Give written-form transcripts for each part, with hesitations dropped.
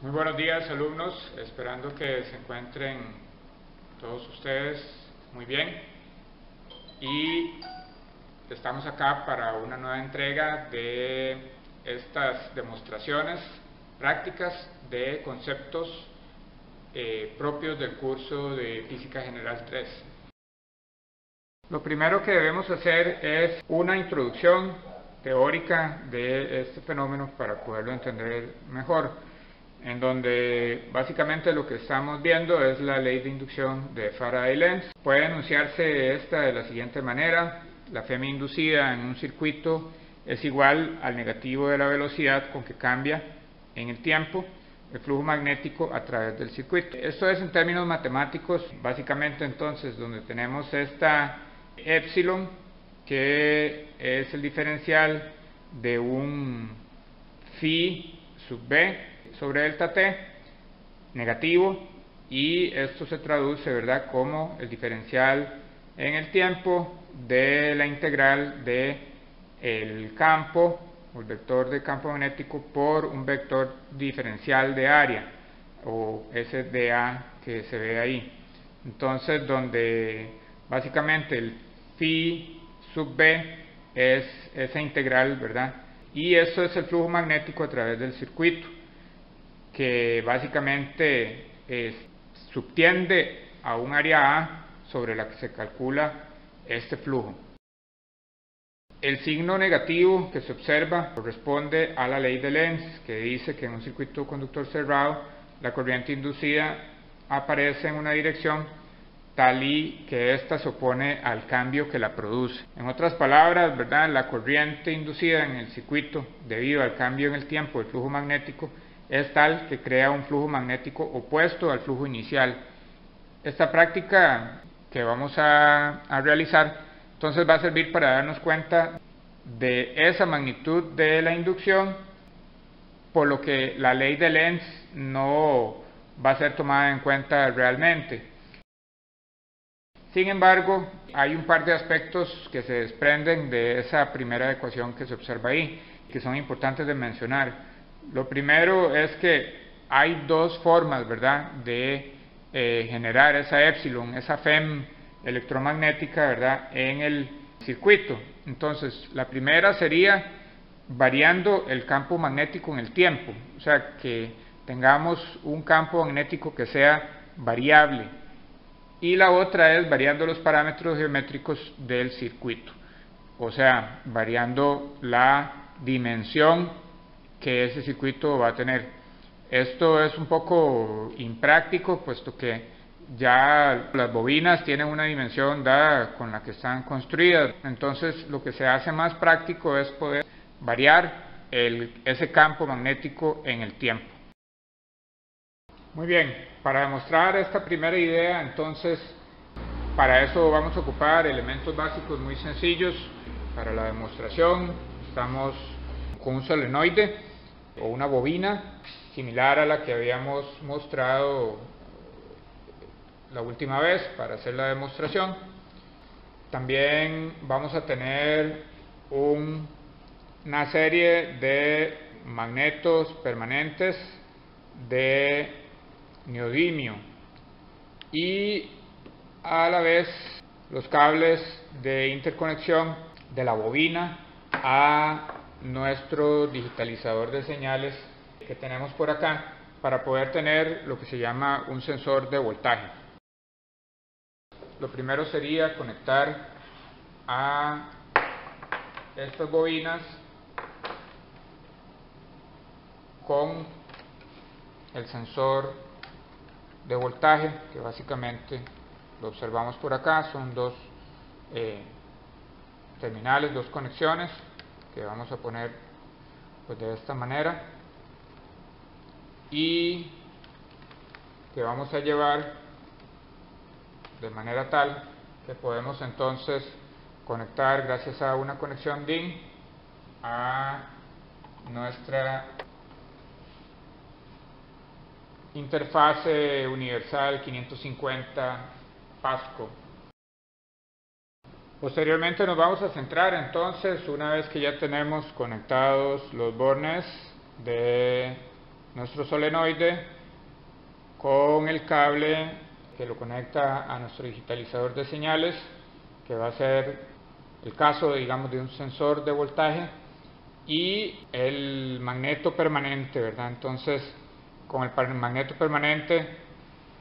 Muy buenos días, alumnos, esperando que se encuentren todos ustedes muy bien, y estamos acá para una nueva entrega de estas demostraciones prácticas de conceptos propios del curso de Física General 3. Lo primero que debemos hacer es una introducción teórica de este fenómeno para poderlo entender mejor, en donde básicamente lo que estamos viendo es la ley de inducción de Faraday-Lenz. Puede enunciarse esta de la siguiente manera: la Fm inducida en un circuito es igual al negativo de la velocidad con que cambia en el tiempo el flujo magnético a través del circuito. Esto es en términos matemáticos, básicamente entonces donde tenemos esta epsilon, que es el diferencial de un phi sub b sobre delta t negativo, y esto se traduce, ¿verdad?, como el diferencial en el tiempo de la integral de el campo, o el vector de campo magnético, por un vector diferencial de área, o SdA, que se ve ahí. Entonces, donde básicamente el phi sub b es esa integral, ¿verdad? Y esto es el flujo magnético a través del circuito, que básicamente subtiende a un área A sobre la que se calcula este flujo. El signo negativo que se observa corresponde a la ley de Lenz, que dice que en un circuito conductor cerrado la corriente inducida aparece en una dirección tal y que ésta se opone al cambio que la produce. En otras palabras, ¿verdad?, la corriente inducida en el circuito, debido al cambio en el tiempo del flujo magnético, es tal que crea un flujo magnético opuesto al flujo inicial. Esta práctica que vamos a realizar entonces va a servir para darnos cuenta de esa magnitud de la inducción, por lo que la ley de Lenz no va a ser tomada en cuenta realmente. Sin embargo, hay un par de aspectos que se desprenden de esa primera ecuación que se observa ahí, que son importantes de mencionar. Lo primero es que hay dos formas, ¿verdad?, de generar esa epsilon, esa Fm electromagnética, ¿verdad?, en el circuito. Entonces, la primera sería variando el campo magnético en el tiempo, o sea, que tengamos un campo magnético que sea variable. Y la otra es variando los parámetros geométricos del circuito, o sea, variando la dimensión que ese circuito va a tener. Esto es un poco impráctico, puesto que ya las bobinas tienen una dimensión dada con la que están construidas. Entonces, lo que se hace más práctico es poder variar ese campo magnético en el tiempo. Muy bien, para demostrar esta primera idea, entonces, para eso vamos a ocupar elementos básicos muy sencillos. Para la demostración estamos con un solenoide o una bobina similar a la que habíamos mostrado la última vez para hacer la demostración. También vamos a tener una serie de magnetos permanentes de neodimio, y a la vez los cables de interconexión de la bobina a nuestro digitalizador de señales que tenemos por acá, para poder tener lo que se llama un sensor de voltaje. Lo primero sería conectar a estas bobinas con el sensor de voltaje, que básicamente lo observamos por acá. Son dos terminales, dos conexiones que vamos a poner pues de esta manera, y que vamos a llevar de manera tal que podemos entonces conectar, gracias a una conexión DIN, a nuestra interfase universal 550 Pasco. Posteriormente nos vamos a centrar entonces, una vez que ya tenemos conectados los bornes de nuestro solenoide con el cable que lo conecta a nuestro digitalizador de señales, que va a ser el caso, digamos, de un sensor de voltaje, y el magneto permanente, ¿verdad? Entonces, con el magneto permanente,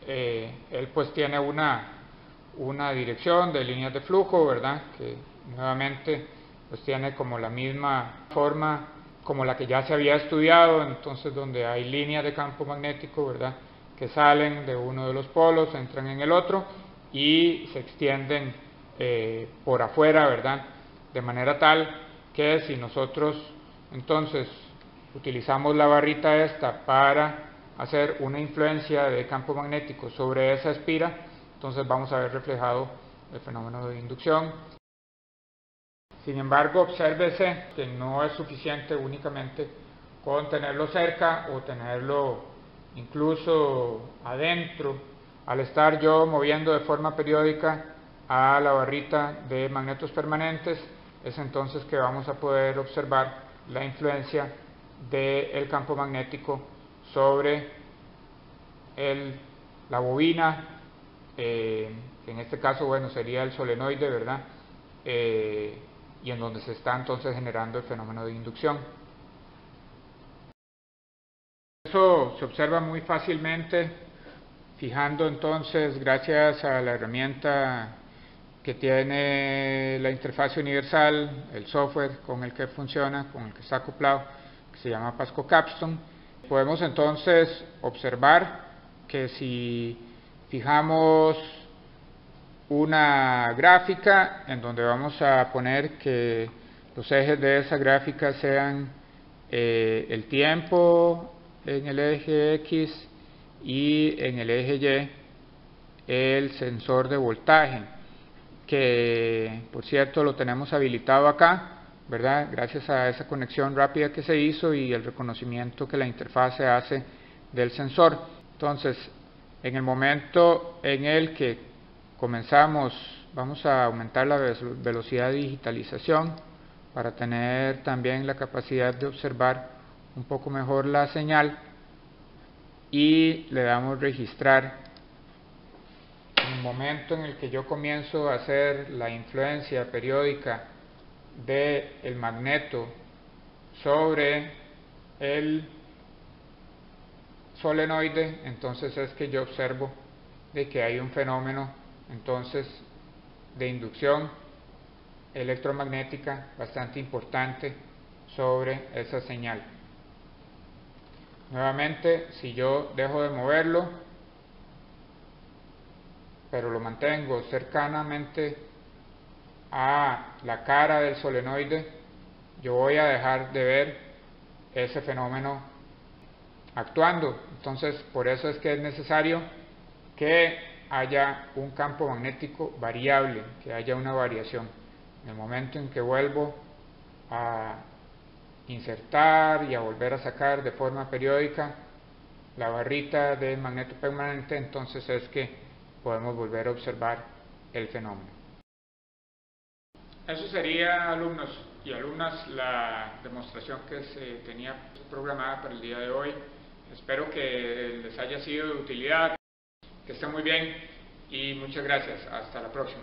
él pues tiene una dirección de líneas de flujo, ¿verdad? Que nuevamente pues tiene como la misma forma como la que ya se había estudiado, entonces donde hay líneas de campo magnético, ¿verdad? Que salen de uno de los polos, entran en el otro y se extienden por afuera, ¿verdad? De manera tal que si nosotros entonces utilizamos la barrita esta para hacer una influencia de campo magnético sobre esa espira, entonces vamos a ver reflejado el fenómeno de inducción. Sin embargo, obsérvese que no es suficiente únicamente con tenerlo cerca o tenerlo incluso adentro. Al estar yo moviendo de forma periódica a la barrita de magnetos permanentes, es entonces que vamos a poder observar la influencia del campo magnético sobre la bobina, que en este caso, bueno, sería el solenoide, ¿verdad? Y en donde se está entonces generando el fenómeno de inducción. Eso se observa muy fácilmente fijando entonces, gracias a la herramienta que tiene la interfaz universal, el software con el que funciona, con el que está acoplado, que se llama Pasco Capstone, podemos entonces observar que si fijamos una gráfica en donde vamos a poner que los ejes de esa gráfica sean el tiempo en el eje X y en el eje Y el sensor de voltaje, que por cierto lo tenemos habilitado acá, ¿verdad? Gracias a esa conexión rápida que se hizo y el reconocimiento que la interfaz hace del sensor. Entonces, en el momento en el que comenzamos, vamos a aumentar la velocidad de digitalización para tener también la capacidad de observar un poco mejor la señal, y le damos registrar. En el momento en el que yo comienzo a hacer la influencia periódica del magneto sobre el solenoide, entonces es que yo observo de que hay un fenómeno entonces de inducción electromagnética bastante importante sobre esa señal. Nuevamente, si yo dejo de moverlo, pero lo mantengo cercanamente a la cara del solenoide, yo voy a dejar de ver ese fenómeno actuando. Entonces, por eso es que es necesario que haya un campo magnético variable, que haya una variación. En el momento en que vuelvo a insertar y a volver a sacar de forma periódica la barrita del magneto permanente, entonces es que podemos volver a observar el fenómeno. Eso sería, alumnos y alumnas, la demostración que se tenía programada para el día de hoy. Espero que les haya sido de utilidad, que estén muy bien y muchas gracias. Hasta la próxima.